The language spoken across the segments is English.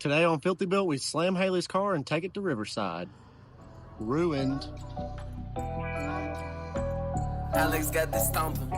Today on Filthy Built, we slam Haley's car and take it to Riverside. Ruined. Alex got this stomping.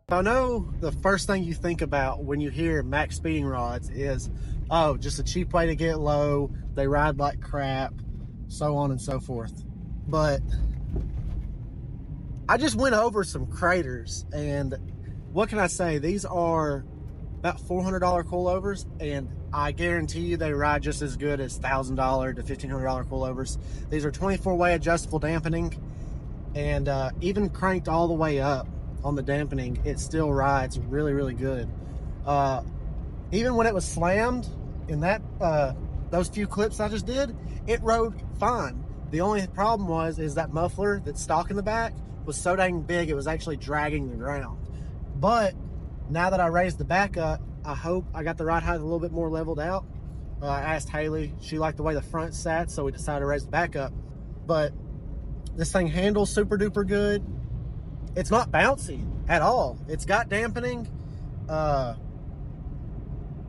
I know the first thing you think about when you hear Max Speeding Rods is, oh, just a cheap way to get low, they ride like crap, so on and so forth. But I just went over some craters, and what can I say? These are about $400 coilovers, and I guarantee you they ride just as good as $1,000 to $1,500 coilovers. These are 24-way adjustable dampening, and even cranked all the way up on the dampening, it still rides really, really good. Even when it was slammed in that those few clips I just did, it rode fine. The only problem is that muffler that's stock in the back was so dang big it was actually dragging the ground. But now that I raised the back up, I hope I got the ride height a little bit more leveled out. I asked Haley, she liked the way the front sat, so we decided to raise the back up. But this thing handles super duper good. It's not bouncy at all. It's got dampening.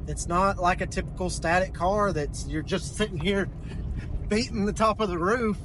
It's not like a typical static car that's you're just sitting here beating the top of the roof.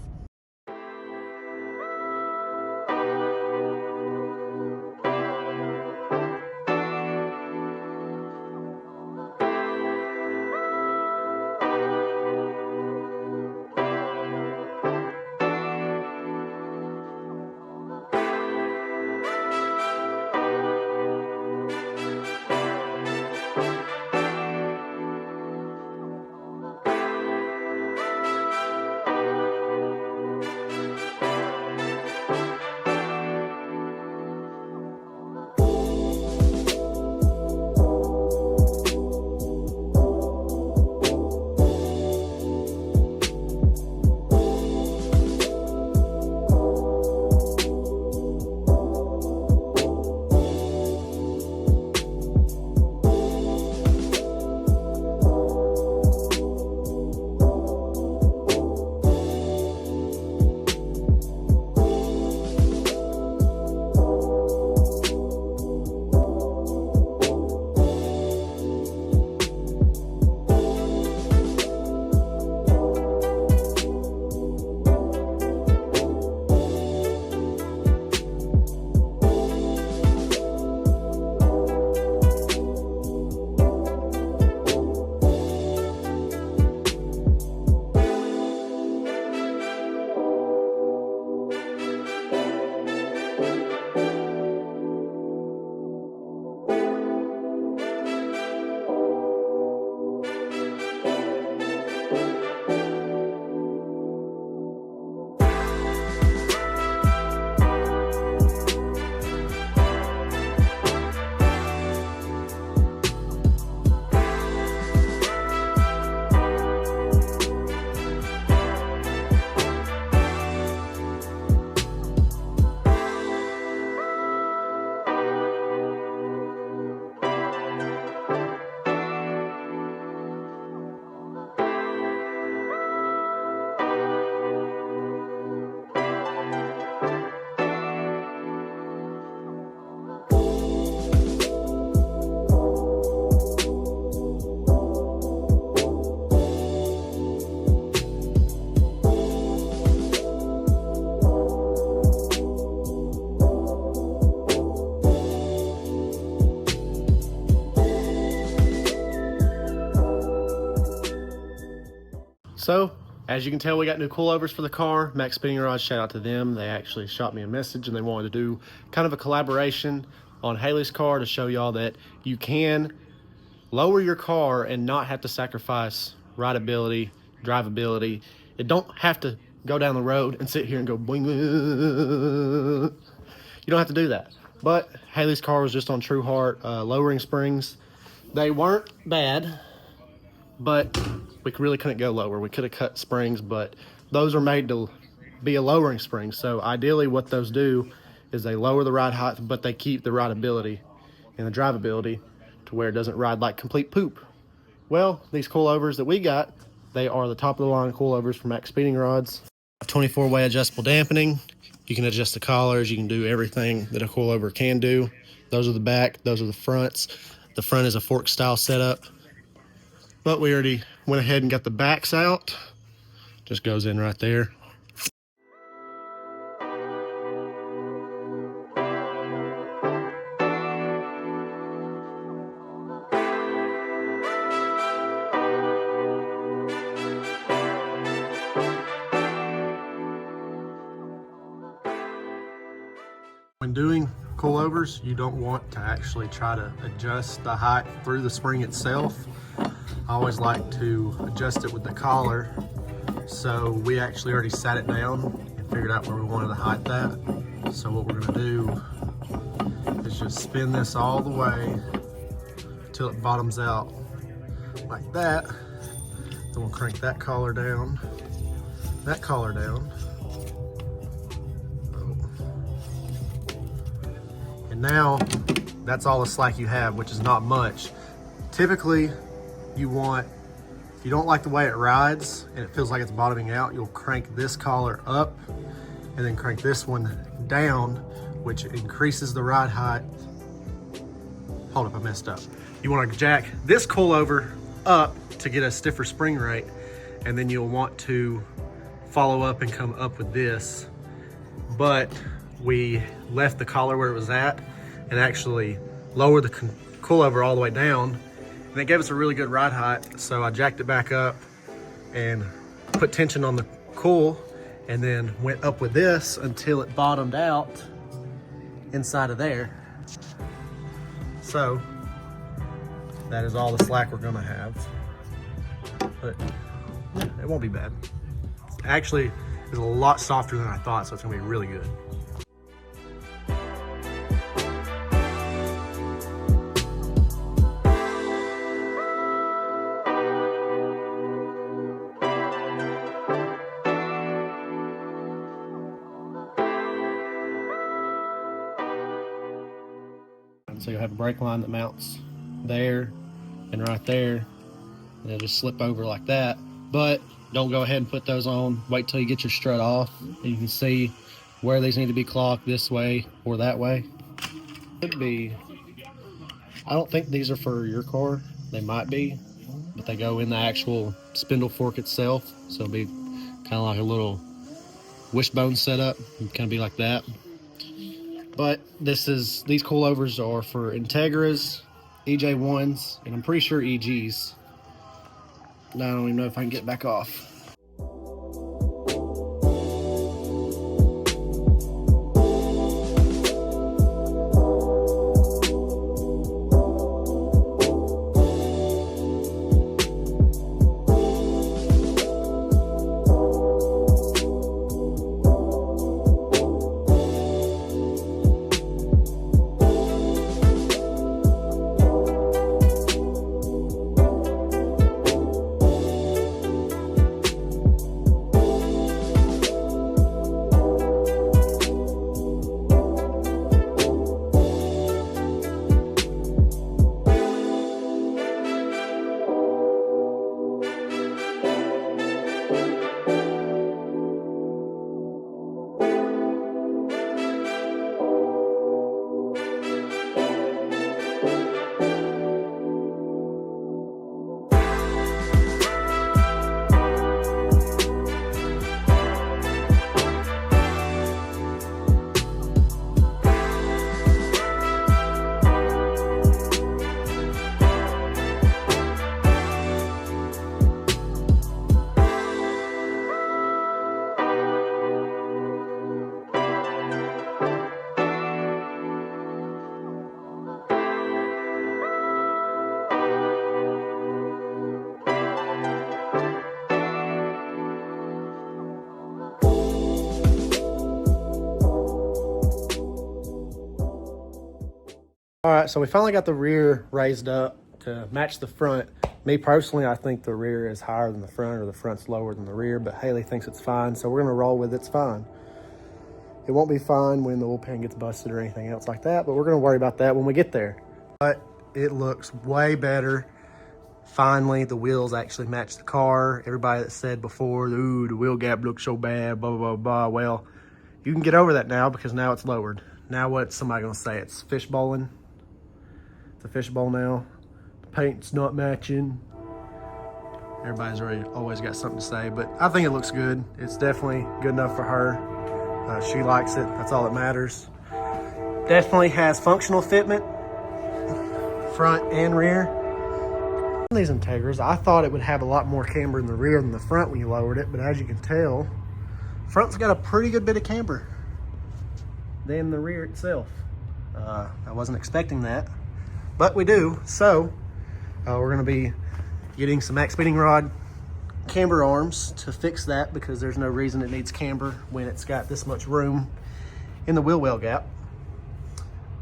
So, as you can tell, we got new coilovers for the car. Max Speeding Rods, shout out to them. They actually shot me a message and they wanted to do kind of a collaboration. on Haley's car to show y'all that you can lower your car and not have to sacrifice rideability, drivability. It don't have to go down the road and sit here and go boing. You don't have to do that. But Haley's car was just on True Heart lowering springs. They weren't bad, but we really couldn't go lower. We could have cut springs, but those are made to be a lowering spring. So ideally what those do is they lower the ride height, but they keep the rideability and the drivability to where it doesn't ride like complete poop. Well, these coilovers that we got, they are the top of the line coilovers from MaxpeedingRods. 24-way adjustable dampening. You can adjust the collars. You can do everything that a coilover can do. Those are the back. Those are the fronts. The front is a fork style setup. But we already went ahead and got the backs out. Just goes in right there. When doing coilovers, you don't want to actually try to adjust the height through the spring itself. I always like to adjust it with the collar. So we actually already sat it down and figured out where we wanted to height that. So what we're gonna do is just spin this all the way until it bottoms out like that. Then we'll crank that collar down, that collar down. And now that's all the slack you have, which is not much. Typically you want, if you don't like the way it rides and it feels like it's bottoming out, you'll crank this collar up and then crank this one down, which increases the ride height. Hold up, I messed up. You want to jack this coilover up to get a stiffer spring rate, and then you'll want to follow up and come up with this. But we left the collar where it was at and actually lowered the coilover all the way down, and it gave us a really good ride height. So I jacked it back up and put tension on the coil and then went up with this until it bottomed out inside of there. So that is all the slack we're gonna have, but yeah, it won't be bad. Actually, it's a lot softer than I thought, so it's gonna be really good. So you'll have a brake line that mounts there and right there, and it'll just slip over like that. But don't go ahead and put those on. Wait till you get your strut off, and you can see where these need to be clocked, this way or that way. Could be, I don't think these are for your car. They might be, but they go in the actual spindle fork itself. So it'll be kind of like a little wishbone setup, kind of be like that. But these coilovers are for Integras, EJ1s, and I'm pretty sure EGs. Now I don't even know if I can get back off. right, so we finally got the rear raised up to match the front. Me personally, I think the rear is higher than the front, or the front's lower than the rear, but Haley thinks it's fine, so we're gonna roll with it's fine. It won't be fine when the oil pan gets busted or anything else like that, but we're gonna worry about that when we get there. But it looks way better. Finally, the wheels actually match the car. Everybody that said before, ooh, the wheel gap looks so bad, blah, blah, blah, blah. Well, you can get over that now because now it's lowered. Now what's somebody gonna say? It's fishbowling. It's a fishbowl now. The paint's not matching. Everybody's always got something to say, but I think it looks good. It's definitely good enough for her. She likes it, that's all that matters. Definitely has functional fitment, front and rear. These Integras, I thought it would have a lot more camber in the rear than the front when you lowered it, but as you can tell, front's got a pretty good bit of camber than the rear itself. I wasn't expecting that, but we do. So we're gonna be getting some MaxpeedingRod camber arms to fix that, because there's no reason it needs camber when it's got this much room in the wheel well gap.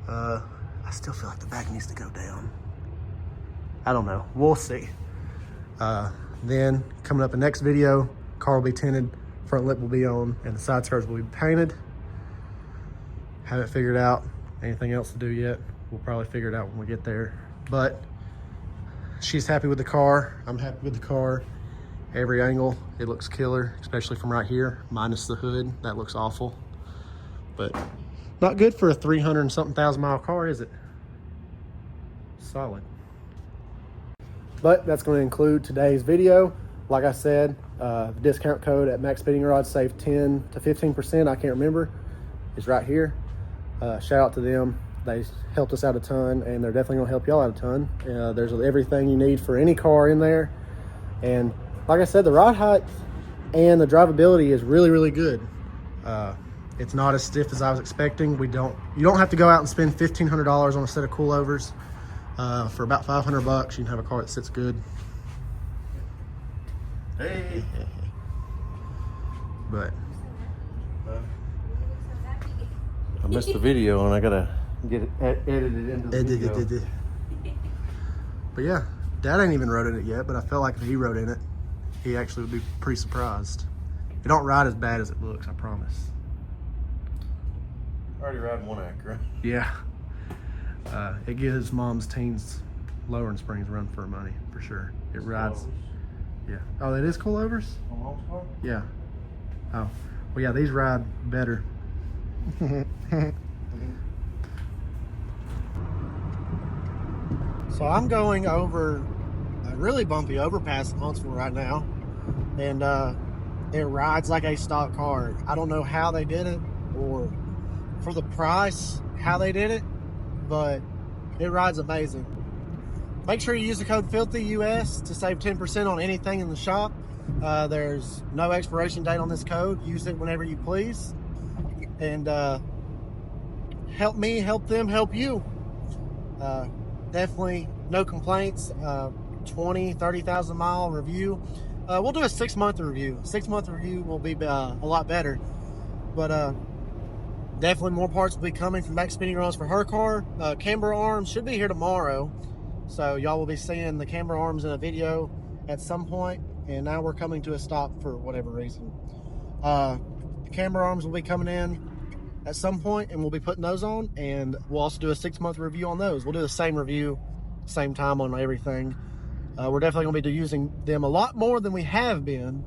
I still feel like the back needs to go down. I don't know, we'll see. Then coming up in the next video, car will be tinted, front lip will be on, and the side skirts will be painted. Haven't figured out anything else to do yet. We'll probably figure it out when we get there. But she's happy with the car, I'm happy with the car. Every angle, it looks killer, especially from right here, minus the hood. That looks awful. But not good for a 300 and something thousand mile car, is it? Solid. But that's going to include today's video. Like I said, the discount code at MaxpeedingRods, save 10 to 15%, I can't remember, is right here. Shout out to them. They helped us out a ton, and they're definitely going to help y'all out a ton. There's everything you need for any car in there. And like I said, the ride height and the drivability is really, really good. It's not as stiff as I was expecting. You don't have to go out and spend $1,500 on a set of coilovers. For about 500 bucks, you can have a car that sits good. Hey. But I missed the video and I gotta get it edited into the video. But yeah, Dad ain't even rode in it yet, but I felt like if he rode in it, he actually would be pretty surprised. It don't ride as bad as it looks, I promise. I already ride one Acura. Yeah. It gives Mom's teens lowering springs run for money, for sure. It rides. Yeah. Oh, that is coilovers? On Mom's car? Yeah. Oh. Well, yeah, these ride better. So I'm going over a really bumpy overpass in Huntsville right now, and it rides like a stock car. I don't know how they did it, or for the price, how they did it, but it rides amazing. Make sure you use the code FILTHYUS to save 10% on anything in the shop. There's no expiration date on this code. Use it whenever you please. And help me, help them, help you. Definitely no complaints. 20, 30,000 mile review. We'll do a 6-month review. 6-month review will be a lot better. But definitely more parts will be coming from MaxpeedingRods for her car. Camber arms should be here tomorrow. So y'all will be seeing the camber arms in a video at some point. And now we're coming to a stop for whatever reason. The camber arms will be coming in at some point, and we'll be putting those on. And we'll also do a 6-month review on those. We'll do the same review, same time on everything. We're definitely going to be using them a lot more than we have been,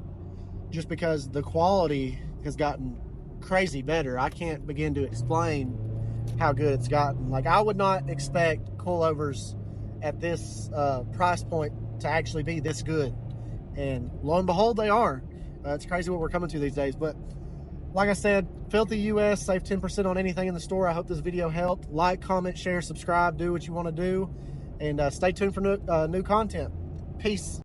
just because the quality has gotten crazy better. I can't begin to explain how good it's gotten. Like, I would not expect coilovers at this price point to actually be this good, and lo and behold, they are. It's crazy what we're coming to these days. But like I said, Filthy US, save 10% on anything in the store. I hope this video helped. Like, comment, share, subscribe, do what you want to do, and stay tuned for new content. Peace.